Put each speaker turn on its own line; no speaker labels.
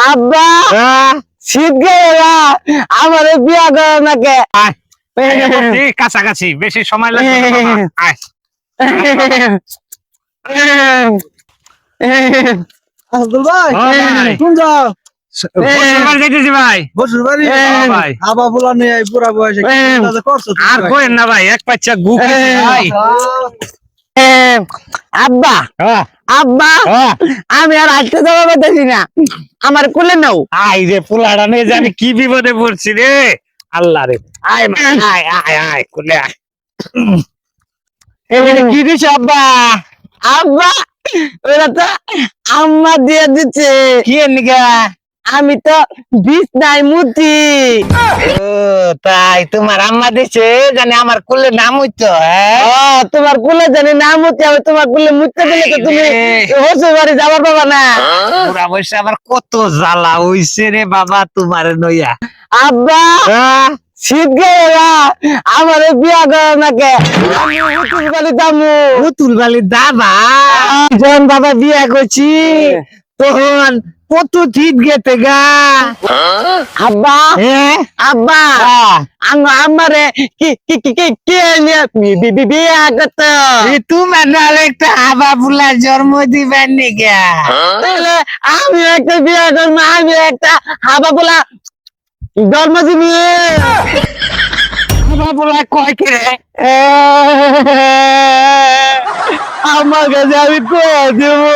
আব্বা শীত গেল আমার বিয়া করো নাকি?
কাছাকাছি বেশি সময় লাগবে না বাবা। আয়।
আব্দুল ভাই
ও ভাই।
কোন যাও?
বসুর বাড়ি যাইতেছি ভাই।
বসুর বাড়ি
ভাই।
আবা বলা নেই পুরা বয়সে কি কাজ করছো তুমি
আর
ভাই?
কোয়েন না ভাই, এক পাচ্চা গু খেয়েছি ভাই।
আব্বা আব্বা আমি আর আসতে যাবো পারতেছি না, আমার কোলে নাও।
আই রে পোলাটা নিয়ে যে আমি কি বিপদে পড়ছি রে আল্লাহ রে। আয় মা, আয় আয় আয় কোলে আয়।
কি দিছে আব্বা? আব্বা ওরা তো আম্মা দিয়ে দিচ্ছে।
কি এর নিগা?
আমি তো বিছনাই মুতি।
ও তাই তোমার আম্মা দিছে জানি আমার কোলে নাম হইতো।
তোমার কোলে জানি না মুতি, আমি তোমার কোলে মুততে দিলে তো তুমি শ্বশুর বাড়ি যাবার পাবা না।
পুরা বয়সে আবার কত জ্বালা হইছে রে বাবা তোমার নইয়া।
আব্বা শীত গেল আমার বিয়া করো নাকি? আমি শ্বশুর বাড়ি যাবো।
পুতুল বালি দাবা
যখন বাবা বিয়া করছি
তখন কত শীত গেতে গা।
আব্বা আব্বা আমারে কি কি কি কি কি নিয়ে বিয়া করতে?
তোমার নাহলে একটা হাবা বুলা জন্ম দিবেন নিগা।
তাহলে আমি একটা বিয়া করবো, আমি একটা হাবা বলা জন্ম দিবি।
হাবা বুলা কয় কি রে?
আমার কাছে আমি কই দেবো?